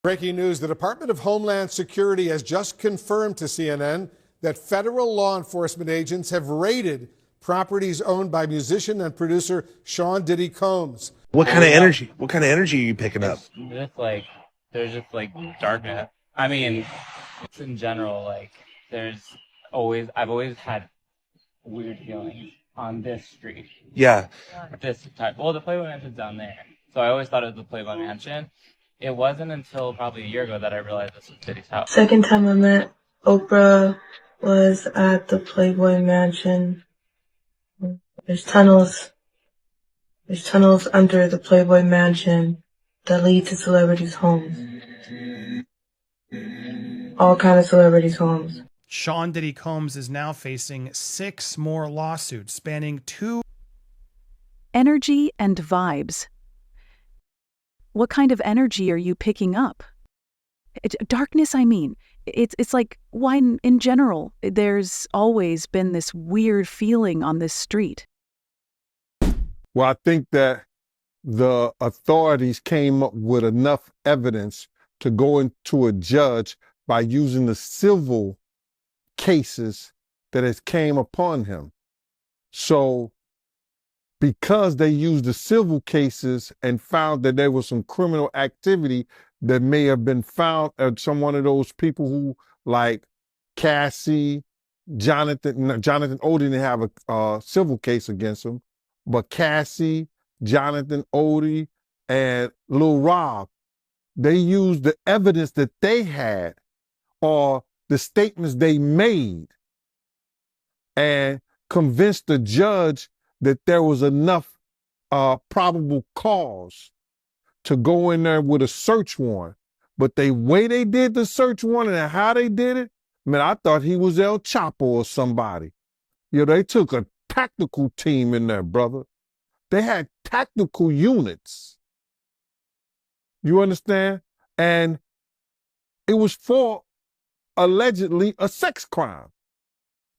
Breaking news, the Department of Homeland Security has just confirmed to CNN that federal law enforcement agents have raided properties owned by musician and producer Sean Diddy Combs. What kind of energy? What kind of energy are you picking up? There's just like darkness. I mean, it's in general, like I've always had weird feelings on this street. Yeah. This type. Well, the Playboy Mansion's down there. So I always thought it was the Playboy Mansion. It wasn't until probably a year ago that I realized this was Diddy's house. Second time I met Oprah was at the Playboy Mansion. There's tunnels under the Playboy Mansion that lead to celebrities' homes. All kind of celebrities' homes. Sean Diddy Combs is now facing 6 more lawsuits spanning 2 energy and vibes. What kind of energy are you picking up? Darkness, I mean. It's like why in general, there's always been this weird feeling on this street. Well, I think that the authorities came up with enough evidence to go into a judge by using the civil cases that has came upon him. So because they used the civil cases and found that there was some criminal activity that may have been found at some one of those people who, like Cassie, Jonathan Odie didn't have a civil case against him, but Cassie, Jonathan Odie, and Lil Rob, they used the evidence that they had or the statements they made and convinced the judge that there was enough probable cause to go in there with a search warrant. But the way they did the search warrant and how they did it, man, I thought he was El Chapo or somebody. You know, they took a tactical team in there, brother. They had tactical units. You understand? And it was for allegedly a sex crime.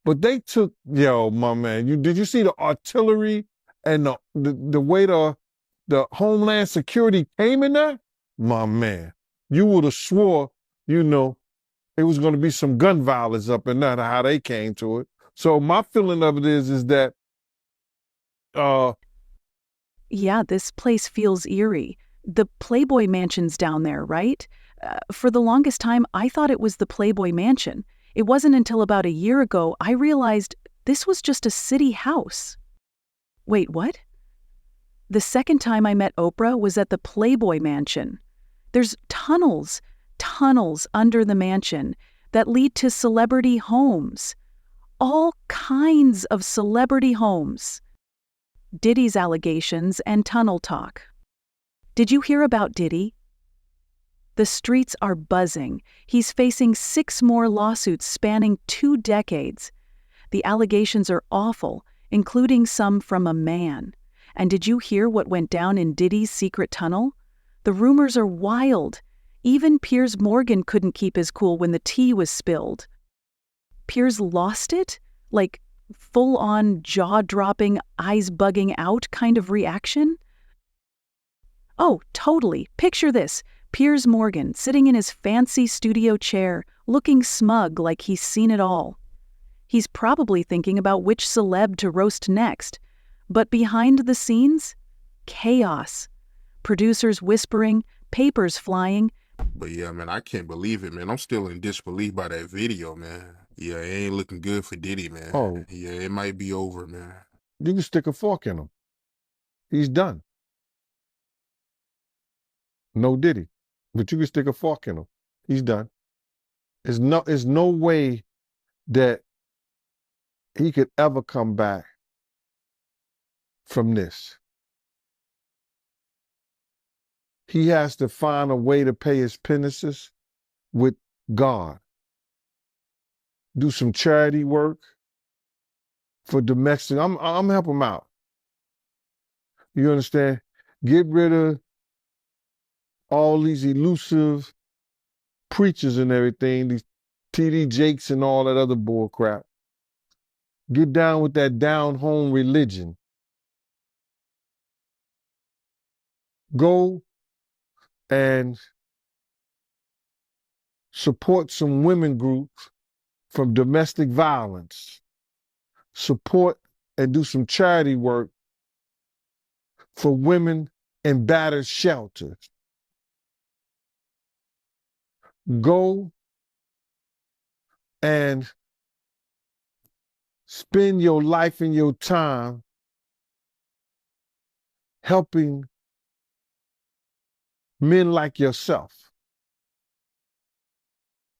But they took, yo, my man, did you see the artillery and the way the Homeland Security came in there? My man, you would have swore, you know, it was going to be some gun violence up in there, how they came to it. So my feeling of it is that, yeah, this place feels eerie. The Playboy Mansion's down there, right? For the longest time, I thought it was the Playboy Mansion. It wasn't until about a year ago I realized this was just a city house. Wait, what? The second time I met Oprah was at the Playboy Mansion. There's tunnels under the mansion that lead to celebrity homes. All kinds of celebrity homes. Diddy's allegations and tunnel talk. Did you hear about Diddy? The streets are buzzing. He's facing 6 more lawsuits spanning 2 decades. The allegations are awful, including some from a man. And did you hear what went down in Diddy's secret tunnel? The rumors are wild. Even Piers Morgan couldn't keep his cool when the tea was spilled. Piers lost it? Like full-on jaw-dropping, eyes-bugging out kind of reaction? Oh, totally. Picture this. Piers Morgan sitting in his fancy studio chair, looking smug like he's seen it all. He's probably thinking about which celeb to roast next. But behind the scenes, chaos. Producers whispering, papers flying. But yeah, man, I can't believe it, man. I'm still in disbelief by that video, man. Yeah, it ain't looking good for Diddy, man. Oh. Yeah, it might be over, man. You can stick a fork in him. He's done. No Diddy. But you can stick a fork in him. He's done. There's no way that he could ever come back from this. He has to find a way to pay his penances with God. Do some charity work for domestic. I'm helping him out. You understand? Get rid of all these elusive preachers and everything, these TD Jakes and all that other bull crap. Get down with that down-home religion. Go and support some women groups from domestic violence, support and do some charity work for women in battered shelters. Go and spend your life and your time helping men like yourself.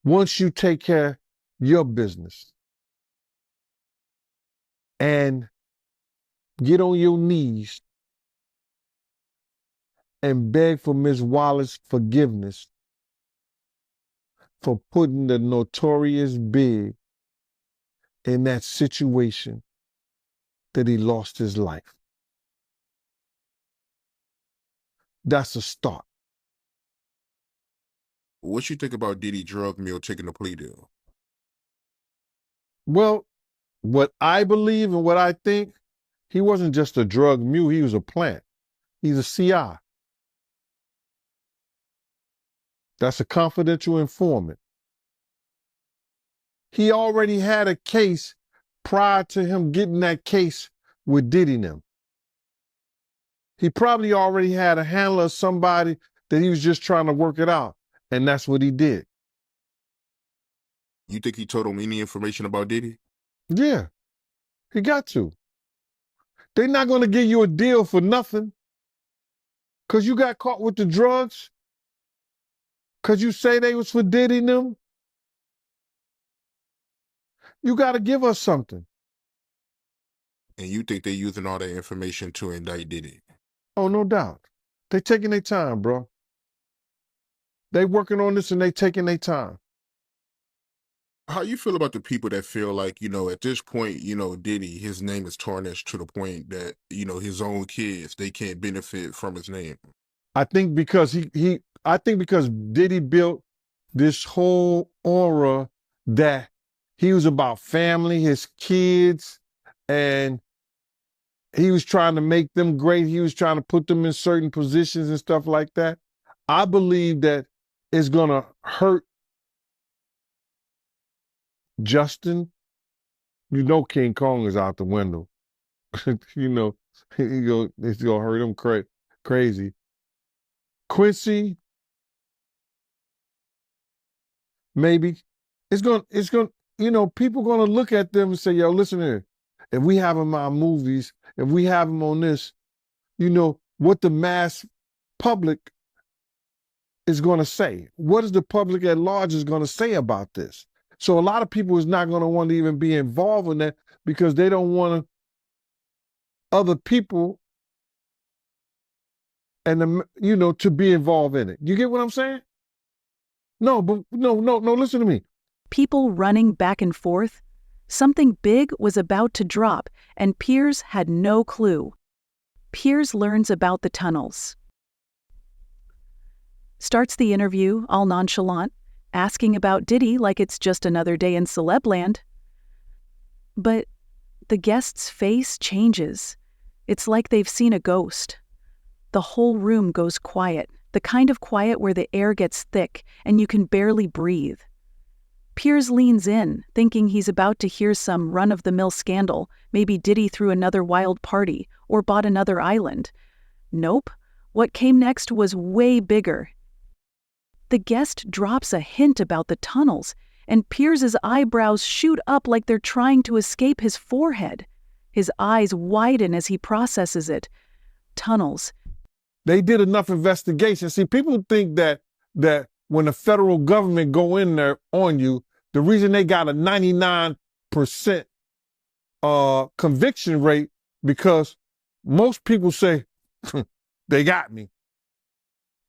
Once you take care of your business and get on your knees and beg for Ms. Wallace's forgiveness for putting the notorious Big in that situation that he lost his life. That's a start. What you think about Diddy drug mule taking a plea deal? Well, what I believe and what I think, he wasn't just a drug mule, he was a plant. He's a CI. That's a confidential informant. He already had a case prior to him getting that case with Diddy and them. He probably already had a handler of somebody that he was just trying to work it out, and that's what he did. You think he told him any information about Diddy? Yeah, he got to. They're not going to give you a deal for nothing because you got caught with the drugs, because you say they was for Diddy and them. You got to give us something. And you think they're using all that information to indict Diddy? Oh, no doubt. They taking their time, bro. They working on this and they taking their time. How you feel about the people that feel like, at this point, Diddy, his name is tarnished to the point that, his own kids, they can't benefit from his name? I think because because Diddy built this whole aura that he was about family, his kids, and he was trying to make them great. He was trying to put them in certain positions and stuff like that. I believe that it's going to hurt Justin. King Kong is out the window. It's going to hurt him crazy. Quincy, maybe. People going to look at them and say, yo, listen here. If we have him on movies, if we have him on this, what the mass public is going to say. What is the public at large is going to say about this? So a lot of people is not going to want to even be involved in that because they don't want other people and to be involved in it. You get what I'm saying? No, listen to me. People running back and forth. Something big was about to drop, and Piers had no clue. Piers learns about the tunnels. Starts the interview all nonchalant, asking about Diddy like it's just another day in celebland. But the guest's face changes. It's like they've seen a ghost. The whole room goes quiet, the kind of quiet where the air gets thick and you can barely breathe. Piers leans in, thinking he's about to hear some run-of-the-mill scandal. Maybe Diddy threw another wild party or bought another island. Nope. What came next was way bigger. The guest drops a hint about the tunnels, and Piers's eyebrows shoot up like they're trying to escape his forehead. His eyes widen as he processes it. Tunnels. They did enough investigation. See, people think that when the federal government go in there on you, the reason they got a 99% conviction rate because most people say, they got me.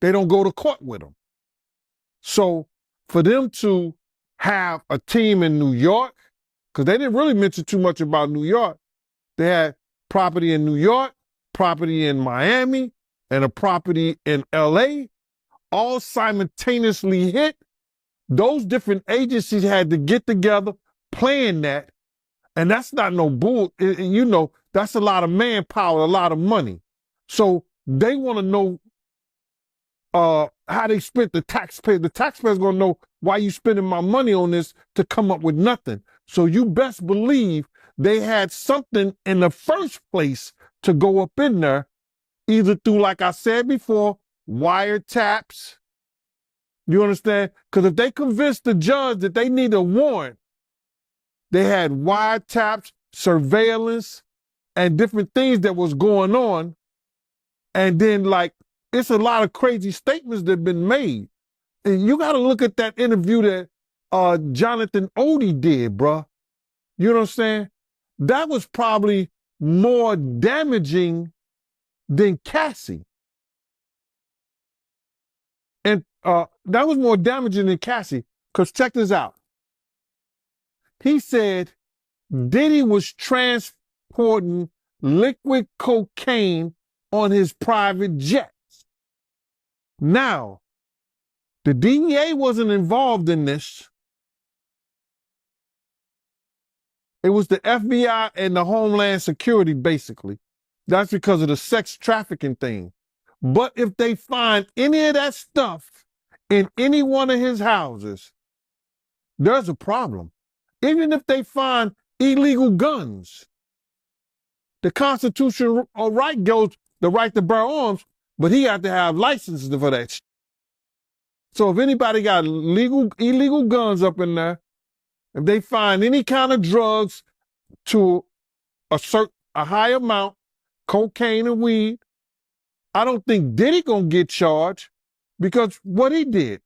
They don't go to court with them. So for them to have a team in New York, because they didn't really mention too much about New York. They had property in New York, property in Miami, and a property in LA, all simultaneously hit. Those different agencies had to get together, plan that, and that's not no bull. That's a lot of manpower, a lot of money. So they want to know how they spent the taxpayer. The taxpayer's going to know why you spending my money on this to come up with nothing? So you best believe they had something in the first place to go up in there, either through, like I said before, wiretaps. You understand? Because if they convinced the judge that they need a warrant, they had wiretaps, surveillance, and different things that was going on. And then, like, it's a lot of crazy statements that have been made. And you got to look at that interview that Jonathan Odie did, bruh. You know what I'm saying? That was probably more damaging than Cassie. And that was more damaging than Cassie, because check this out. He said Diddy was transporting liquid cocaine on his private jets. Now, the DEA wasn't involved in this. It was the FBI and the Homeland Security, basically. That's because of the sex trafficking thing. But if they find any of that stuff in any one of his houses, there's a problem. Even if they find illegal guns, the constitutional right goes the right to bear arms, but he had to have licenses for that. So if anybody got illegal guns up in there, if they find any kind of drugs to a high amount, cocaine and weed, I don't think Diddy gonna get charged, because what he did,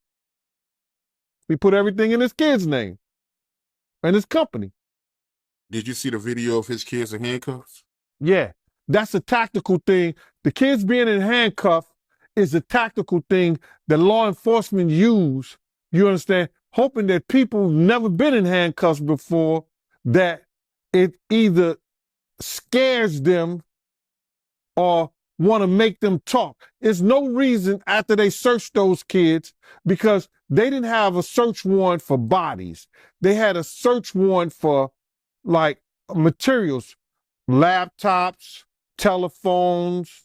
he put everything in his kid's name and his company. Did you see the video of his kids in handcuffs? Yeah, that's a tactical thing. The kids being in handcuffs is a tactical thing that law enforcement use, you understand, hoping that people who've never been in handcuffs before, that it either scares them or want to make them talk. There's no reason after they searched those kids, because they didn't have a search warrant for bodies. They had a search warrant for, like, materials, laptops, telephones,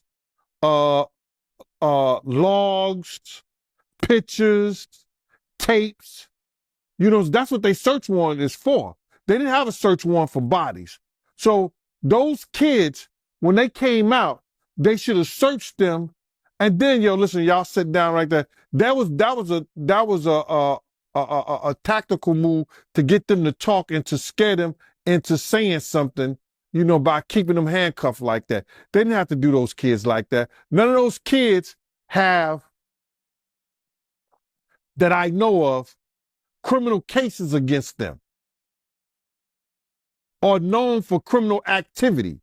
logs, pictures, tapes. You know, that's what they search warrant is for. They didn't have a search warrant for bodies. So those kids, when they came out, they should have searched them. And then, yo, listen, y'all sit down right there. That was a tactical move to get them to talk and to scare them into saying something, you know, by keeping them handcuffed like that. They didn't have to do those kids like that. None of those kids have, that I know of, criminal cases against them or known for criminal activity.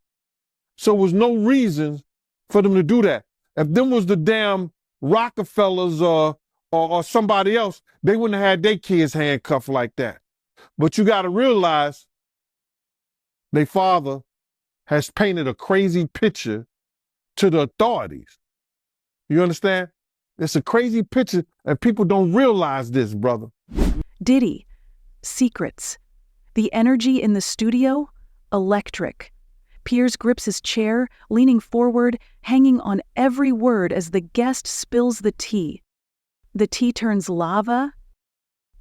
So there was no reason for them to do that. If them was the damn Rockefellers or somebody else, they wouldn't have had their kids handcuffed like that. But you got to realize their father has painted a crazy picture to the authorities. You understand? It's a crazy picture, and people don't realize this, brother. Diddy, secrets. The energy in the studio, electric. Piers grips his chair, leaning forward, hanging on every word as the guest spills the tea. The tea turns lava.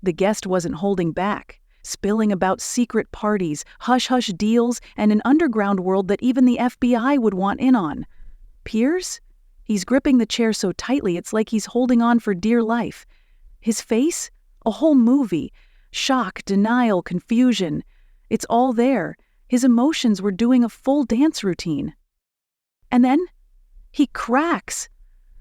The guest wasn't holding back, spilling about secret parties, hush-hush deals, and an underground world that even the FBI would want in on. Piers? He's gripping the chair so tightly it's like he's holding on for dear life. His face? A whole movie. Shock, denial, confusion. It's all there. His emotions were doing a full dance routine. And then he cracks.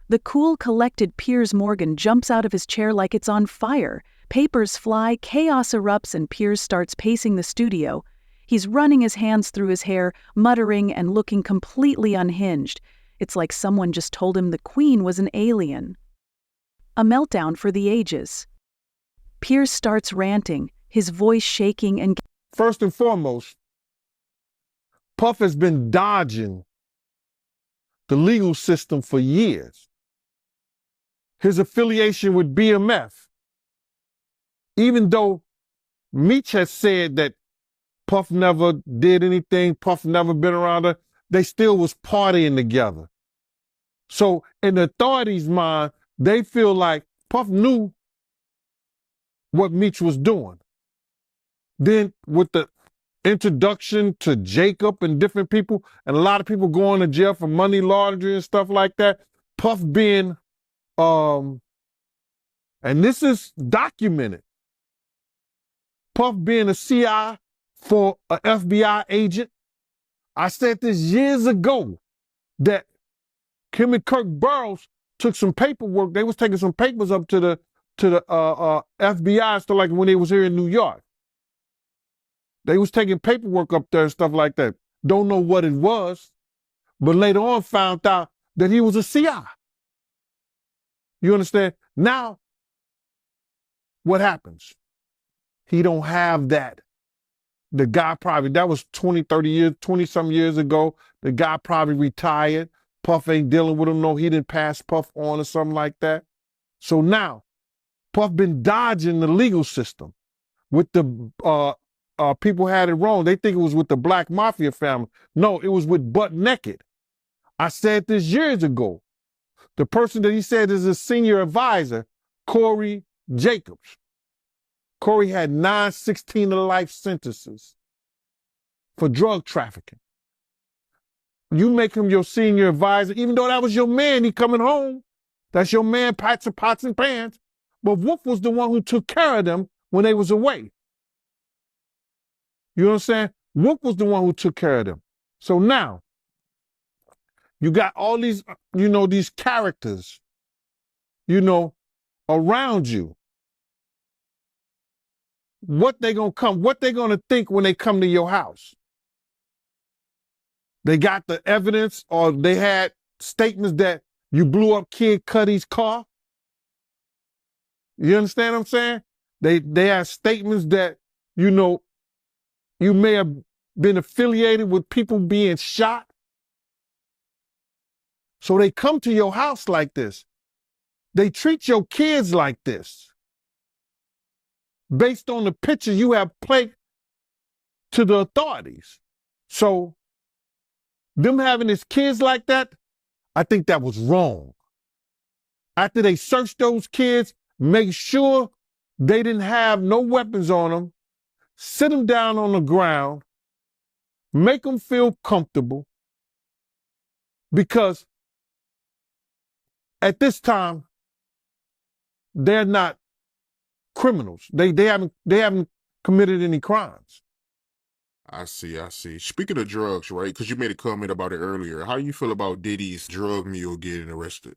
The cool, collected Piers Morgan jumps out of his chair like it's on fire. Papers fly, chaos erupts, and Piers starts pacing the studio. He's running his hands through his hair, muttering and looking completely unhinged. It's like someone just told him the Queen was an alien. A meltdown for the ages. Piers starts ranting, his voice shaking and... First and foremost, Puff has been dodging the legal system for years. His affiliation with BMF, even though Meech has said that Puff never did anything, Puff never been around her, they still was partying together. So in the authorities' mind, they feel like Puff knew what Meech was doing. Then with the introduction to Jacob and different people, and a lot of people going to jail for money laundering and stuff like that, Puff being, and this is documented, Puff being a CI for an FBI agent. I said this years ago that Kim and Kirk Burrows took some paperwork. They was taking some papers up to the FBI, stuff like when they was here in New York. They was taking paperwork up there and stuff like that. Don't know what it was, but later on found out that he was a CI. You understand? Now, what happens? He don't have that. The guy probably, that was 20, 30 years, 20-some years ago. The guy probably retired. Puff ain't dealing with him. No, he didn't pass Puff on or something like that. So now, Puff been dodging the legal system with the people had it wrong. They think it was with the Black Mafia family. No, it was with Butt Naked. I said this years ago. The person that he said is his senior advisor, Corey Jacobs. Corey had 9 16-to-life sentences for drug trafficking. You make him your senior advisor, even though that was your man, he coming home. That's your man, pots and pans. But Wolf was the one who took care of them when they was away. You know what I'm saying? Wolf was the one who took care of them. So now, you got all these, these characters, around you. What they gonna think when they come to your house? They got the evidence, or they had statements that you blew up Kid Cudi's car. You understand what I'm saying? They have statements that, you may have been affiliated with people being shot. So they come to your house like this. They treat your kids like this. Based on the picture you have played to the authorities. So them having his kids like that, I think that was wrong. After they searched those kids, make sure they didn't have no weapons on them, sit them down on the ground, make them feel comfortable, because at this time, they're not criminals. They haven't committed any crimes. I see. Speaking of drugs, right? Because you made a comment about it earlier. How you feel about Diddy's drug mule getting arrested?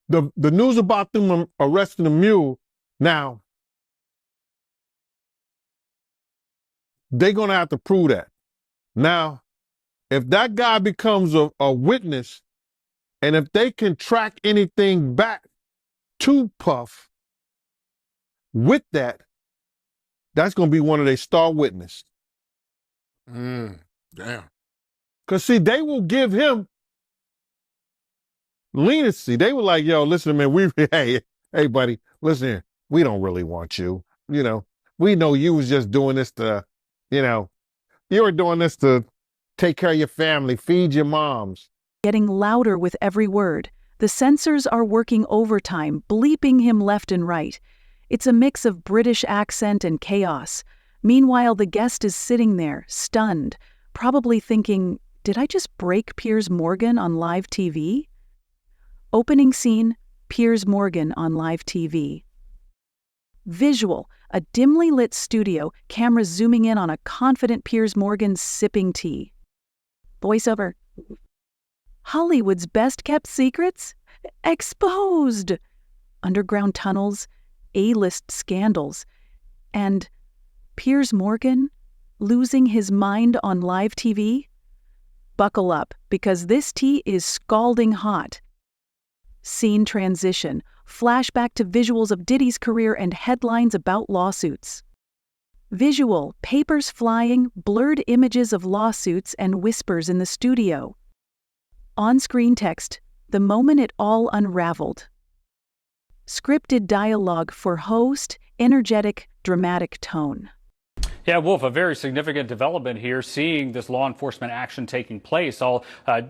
The news about them arresting the mule, now, they're going to have to prove that. Now, if that guy becomes a witness, and if they can track anything back to Puff with that, that's going to be one of their star witnesses. Damn. Because, see, they will give him leniency. They were like, yo, listen, man, hey, buddy, listen here. We don't really want you. We know you was just doing this to, you were doing this to take care of your family, feed your moms. Getting louder with every word. The censors are working overtime, bleeping him left and right. It's a mix of British accent and chaos. Meanwhile, the guest is sitting there, stunned, probably thinking, did I just break Piers Morgan on live TV? Opening scene, Piers Morgan on live TV. Visual, a dimly lit studio, camera zooming in on a confident Piers Morgan sipping tea. Voiceover. Hollywood's best-kept secrets? Exposed! Underground tunnels, A-list scandals, and Piers Morgan losing his mind on live TV? Buckle up, because this tea is scalding hot. Scene transition, flashback to visuals of Diddy's career and headlines about lawsuits. Visual, papers flying, blurred images of lawsuits and whispers in the studio. On-screen text, the moment it all unraveled. Scripted dialogue for host, energetic, dramatic tone. Yeah, Wolf, a very significant development here, seeing this law enforcement action taking place. I'll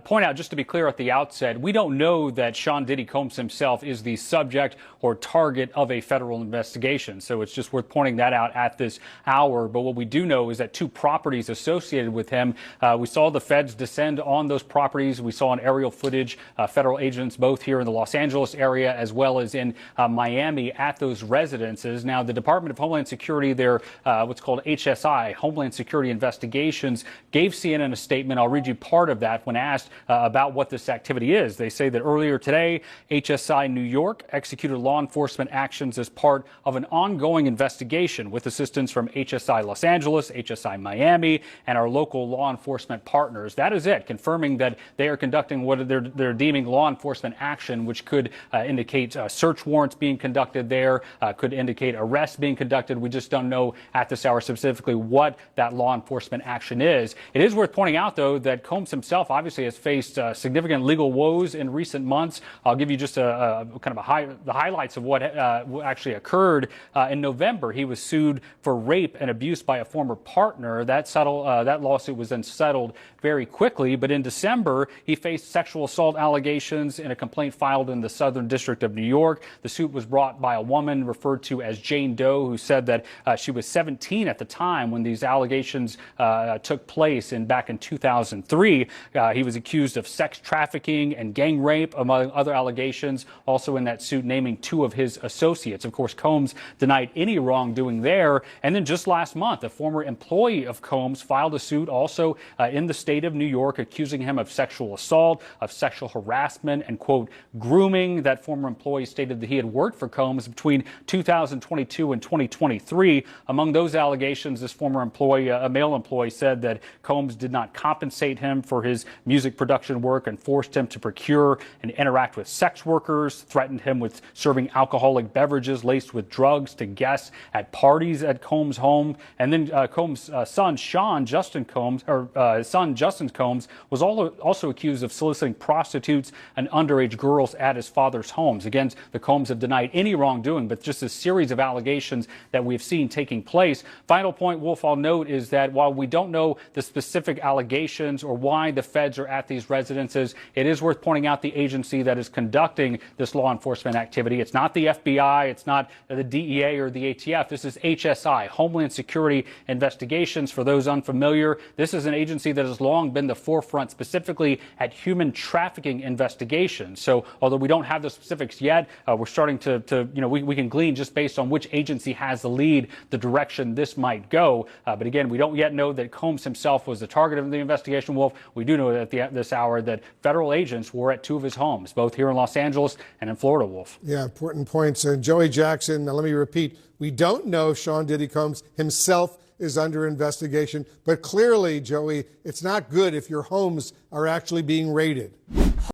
point out, just to be clear at the outset, we don't know that Sean Diddy Combs himself is the subject or target of a federal investigation. So it's just worth pointing that out at this hour. But what we do know is that two properties associated with him, we saw the feds descend on those properties. We saw on aerial footage, federal agents both here in the Los Angeles area as well as in Miami at those residences. Now, the Department of Homeland Security, their what's called HSI, Homeland Security Investigations, gave CNN a statement. I'll read you part of that when asked about what this activity is. They say that earlier today, HSI New York executed law enforcement actions as part of an ongoing investigation with assistance from HSI Los Angeles, HSI Miami, and our local law enforcement partners. That is it, confirming that they are conducting what they're deeming law enforcement action, which could indicate search warrants being conducted there, could indicate arrests being conducted. We just don't know at this hour specifically what that law enforcement action is. It is worth pointing out, though, that Combs himself obviously has faced significant legal woes in recent months. I'll give you just a kind of the highlights of what actually occurred. In November, he was sued for rape and abuse by a former partner. That lawsuit was then settled very quickly. But in December, he faced sexual assault allegations in a complaint filed in the Southern District of New York. The suit was brought by a woman referred to as Jane Doe, who said that she was 17 at the time when these allegations took place back in 2003. He was accused of sex trafficking and gang rape, among other allegations, also in that suit naming two of his associates. Of course, Combs denied any wrongdoing there. And then just last month, a former employee of Combs filed a suit also in the state of New York, accusing him of sexual assault, of sexual harassment, and, quote, grooming. That former employee stated that he had worked for Combs between 2022 and 2023. Among those allegations, this former employee, a male employee, said that Combs did not compensate him for his music production work and forced him to procure and interact with sex workers, threatened him with serving alcoholic beverages laced with drugs to guests at parties at Combs' home. And then Combs' son, Justin Combs, was also accused of soliciting prostitutes and underage girls at his father's homes. Again, the Combs have denied any wrongdoing, but just a series of allegations that we've seen taking place. Final point, Wolf, I'll note is that while we don't know the specific allegations or why the feds are at these residences, it is worth pointing out the agency that is conducting this law enforcement activity. It's not the FBI, it's not the DEA or the ATF. This is HSI, Homeland Security Investigations. For those unfamiliar, this is an agency that has long been the forefront specifically at human trafficking investigations. So although we don't have the specifics yet, we're starting to we can glean just based on which agency has the lead, the direction this might go. But again, we don't yet know that Combs himself was the target of the investigation, Wolf. We do know at this hour that federal agents were at two of his homes, both here in Los Angeles and in Florida, Wolf. Yeah, important points. Joey Jackson, now let me repeat, we don't know if Sean Diddy Combs himself is under investigation, but clearly, Joey, it's not good if your homes are actually being raided.